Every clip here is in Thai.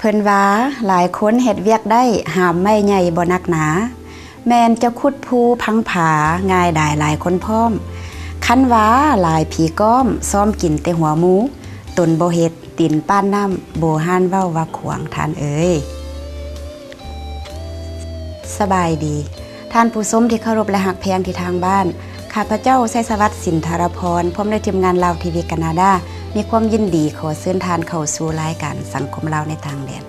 เพิ่นว่าหลายคนเฮ็ดเวียกได้หามไม่ใหญ่บ่นักหนาแมนจะขุดภูพังผาง่ายได้หลายคนพร้อมคันว่าหลายผีก้อมซ้อมกินแต่หัวหมูตนบ่เฮ็ดตินป้านน้ำโบห้านเว้าว่าขวางทานเอ้ยสบายดีท่านผู้ชมที่เคารพและหักแพงที่ทางบ้านข้าพเจ้าไสสวัสดิ์สินธารพรพร้อมด้วยทีมงานลาวทีวีแคนาดามีความยินดีขอเชิญทานเข้าสู่รายการสังคมลาวในต่างแดน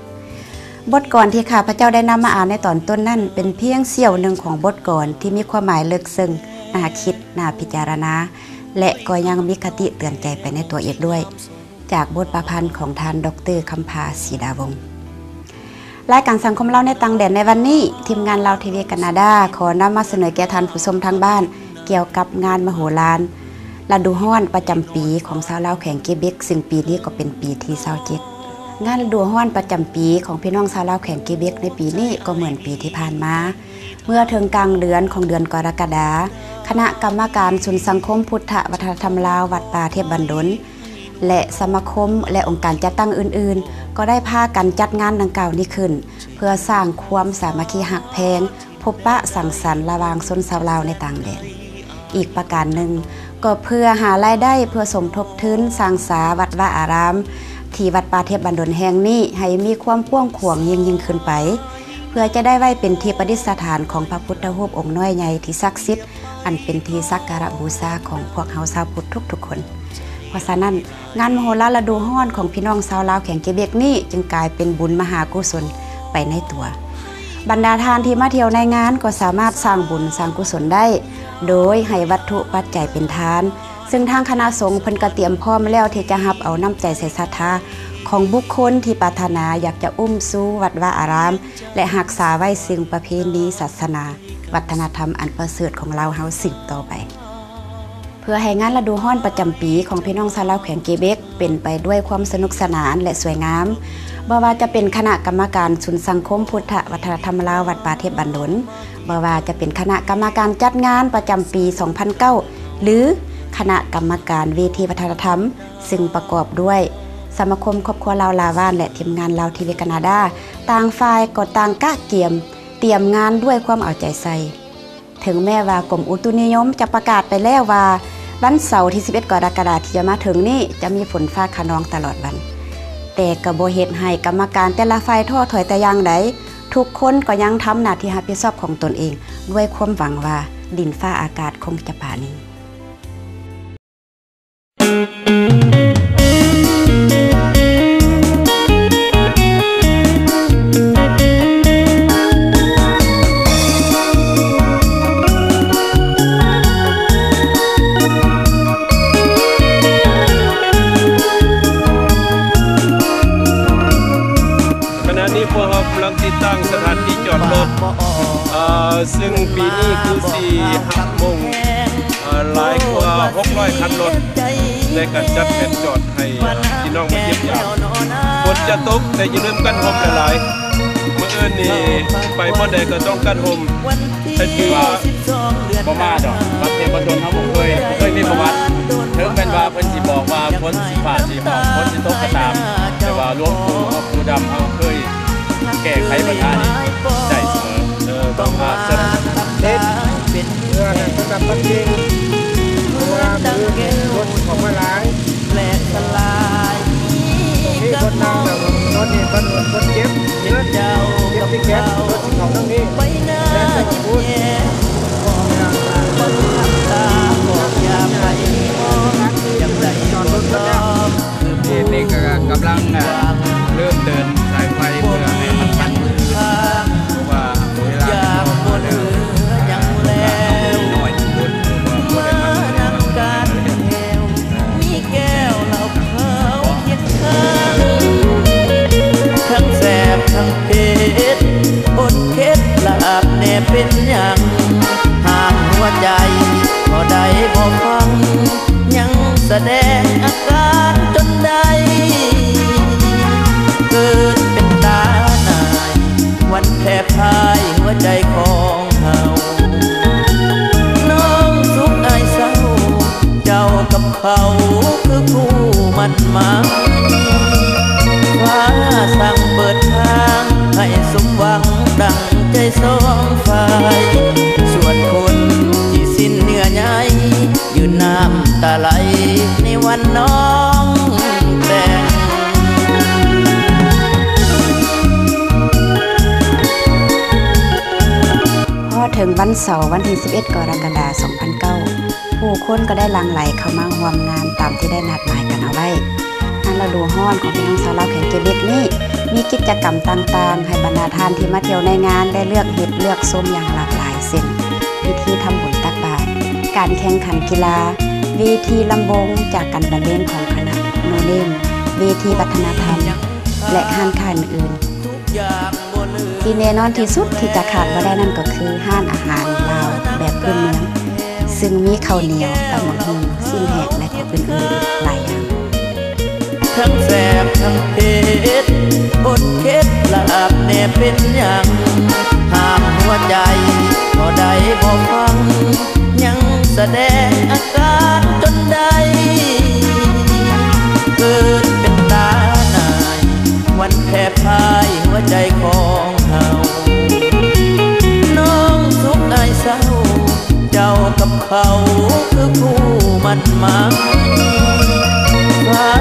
บทกลอนที่ข้าพเจ้าได้นำมาอ่านในตอนต้นนั้นเป็นเพียงเสี้ยวหนึ่งของบทกลอนที่มีความหมายลึกซึ้งน่าคิดน่าพิจารณาและก็ยังมีคติเตือนใจไปในตัวเองด้วยจากบทประพันธ์ของท่านดร.คำภา ศรีดาวงศ์รายการสังคมลาวในต่างแดนในวันนี้ทีมงานลาวทีวีแคนาดาขอนำมาเสนอแก่ท่านผู้ชมทางบ้านเกี่ยวกับงานมโหฬารฤดูร้อนประจำปีของชาวลาวแขวงเกเบกซึ่งปีนี้ก็เป็นปีที่27งานฤดูร้อนประจำปีของพี่น้องชาวลาวแขวงเกเบกในปีนี้ก็เหมือนปีที่ผ่านมาเมื่อถึงกลางเดือนของเดือนกรกฎาคมคณะกรรมการศูนย์สังคมพุทธวัฒนธรรมลาววัดป่าเทพบันดลและสมาคมและองค์การจัดตั้งอื่นๆก็ได้พากันจัดงานดังกล่าวนี้ขึ้นเพื่อสร้างความสามัคคีหักแพงพบปะสังสรรค์ระหว่างชนชาวลาวในต่างแดนอีกประการหนึ่งก็เพื่อหารายได้เพื่อสมทบทุนสร้างศาวัดวาอารามที่วัดป่าเทพบันดลแห่งนี้ให้มีความกว้างขวางยิ่งขึ้นไปเพื่อจะได้ไว้เป็นที่ประดิษฐานของพระพุทธรูปองค์น้อยใหญ่ที่ศักดิ์สิทธิ์อันเป็นที่สักการะบูชาของพวกเฮาชาวพุทธทุกๆคนเพราะฉะนั้นงานมโหฬารฤดูร้อนของพี่น้องชาวลาวแขวงเกเบกนี้จึงกลายเป็นบุญมหากุศลไปในตัวบรรดาทานที่มาเที่ยวในงานก็สามารถสร้างบุญสร้างกุศลได้โดยให้วัตถุปัจจัยเป็นทานซึ่งทางคณะสงฆ์เพิ่นก็เตรียมพร้อมแล้วที่จะรับเอาน้ำใจใส่ศรัทธาของบุคคลที่ปรารถนาอยากจะอุ้มสู่วัดวาอารามและรักษาไว้ซึ่งประเพณีศาสนาวัฒนธรรมอันประเสริฐของเราเฮาสืบต่อไปเพื่อให้งานฤดูร้อนประจำปีของพี่น้องชาวลาวแขวงเกเบกเป็นไปด้วยความสนุกสนานและสวยงามบ่ว่าจะเป็นคณะกรรมการศูนย์สังคมพุทธวัฒนธรรมลาววัดป่าเทพบันดลบ่ว่าจะเป็นคณะกรรมการจัดงานประจำปี2009หรือคณะกรรมการเวทีวัฒนธรรมซึ่งประกอบด้วยสมาคมครอบครัวลาวลาวานและทีมงานลาวทีวีแคนาดาต่างฝ่ายก็ต่างกะเกียมเตรียมงานด้วยความเอาใจใส่ถึงแม้ว่ากรมอุตุนิยมจะประกาศไปแล้วว่าวันเสาร์ที่11กรกฎาคมที่จะมาถึงนี้จะมีฝนฟ้าคะนองตลอดวันแต่ก็บ่เฮ็ดให้กรรมการแต่ละฝ่ายท้อถอยแต่อย่างใดทุกคนก็ยังทำหน้าที่รับผิดชอบของตนเองด้วยความหวังว่าดินฟ้าอากาศคงจะปราณีตั้งสถานที่จอดรถซึ่งปีนี้คือ4 หักมงหลายกว่า600 คันรถในการจัดแผนจอดให้พี่น้องมาเยี่ยมยามฝนจะตกแต่อย่าลืมกันห่มหลายๆเมื่ออื่นนี่ไปบ่ได้ก็ต้องกันห่มแต่คือว่าบ่มาดอกวัดเทพบันดลเฮาบ่เคยมีประวัติถึงแม้ว่าเพิ่นสิบอกว่าฝนสิฟ้าสิห้องฝนสิตกก็ตามแต่ว่าหลวงปู่ปู่ดำเฮาเคยแก้ไขปัญหานี้ได้เสมอต้องมาสนับสนุนเพื่อสนับสนุนเพราะว่าคือรถของมาหลายแหลกสลายมีคนนั่งรถนี่คนเก็บเนื้อเจ้าเก็บที่แก๊สรถของทั้งนี้และจะพูดคนทำตาบอกยามไหนยังไรจอดรถก็นี่ก็กำลังเริ่มเดินสายไฟเพื่อให้มันทันเพราะว่าเวลาบนเรือยังแล้วหน่อยบุญมานั่งกันแก้วมีแก้วเหล้าขาวเคียงข้างทั้งแสบทั้งเผ็ดอดเค็ดลาบแน่เป็นอย่างห่างหัวใจพอได้บ่ฟังยังแสดงอาการจนได้เกิดเป็นตาหน่ายวันแทบพายหัวใจของเฮาน้องสุขอายเศร้าเจ้ากับเขาคือผู้มันหมายฟ้าสั่งเปิด สองฝ่ายส่วนคนที่สิ้นเนื้อใยยืนน้ำตาไหลในวันน้องแต่งพอถึงวันเสาร์วันที่ 11 กรกฎาคม 2009 ผู้คนก็ได้หลั่งไหลเข้ามาร่วมงานตามที่ได้นัดหมายกันเอาไว้งานฤดูร้อนของพี่น้องชาวลาวแขวงเกเบกนี้มีกิจกรรมต่างๆให้บรรดาท่านที่มาเที่ยวในงานได้เลือกเห็ดเลือกส้มอย่างหลากหลายเส้นวิธีทำบุญตักบาตรการแข่งขันกีฬาเวทีลำวงจากการบรรเลงของคณะโนเนมเวทีวัฒนธรรมและห้านค้าอื่นๆที่แน่นอนที่สุดที่จะขาดบ่ได้นั่นก็คือห้านอาหารลาวแบบพื้นเมืองซึ่งมีข้าวเหนียวตำบักหุ่งสิ้นแหกและของอื่นๆหลายอย่างทั้งแสบทั้งเผ็ดอดเค็ดลาบแน่เป็นอย่างห้ามหัวใจบ่ได้บ่ฟังยังแสดงอาการจนได้เกิดเป็นตาหน่ายวันแพ้พ่ายหัวใจของเฮาน้องทุกข์ได้เศร้าเจ้ากับเขาคือคู่มันมาฟ้า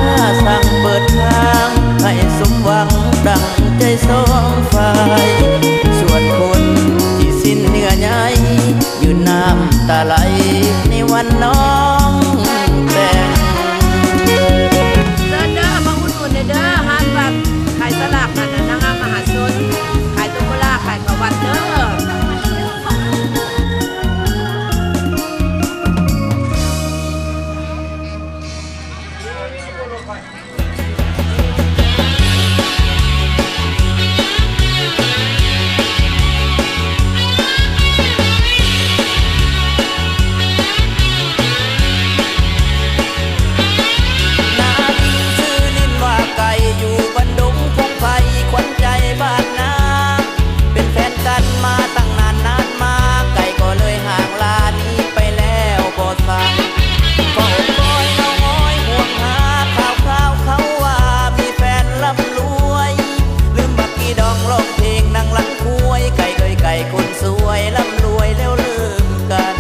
สั่งเปิดทางให้สมหวังดังใจสองฝ่ายส่วนคนที่สิ้นเนื้อใยยืนน้ำตาไหลในวันน้องแต่งเดินเด้อมาอุดหนุนเด้อห้านแบบขายสลากนั่นน่ะนางงามมหาชนขายตุ๊กตาขายข้าววัดเด้อคนสวยร่ำรวยแล้วลืมกัน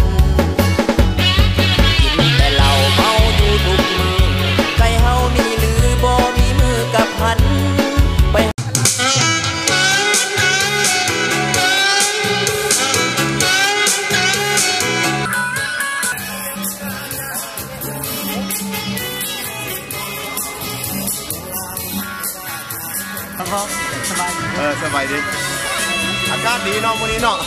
กินแต่เหล้าเมาอยู่ทุกมือไก่เฮามีหรือบ่มีมือกับหันไปสบายดีอากาศดีเนาะมื้อนี้เนาะ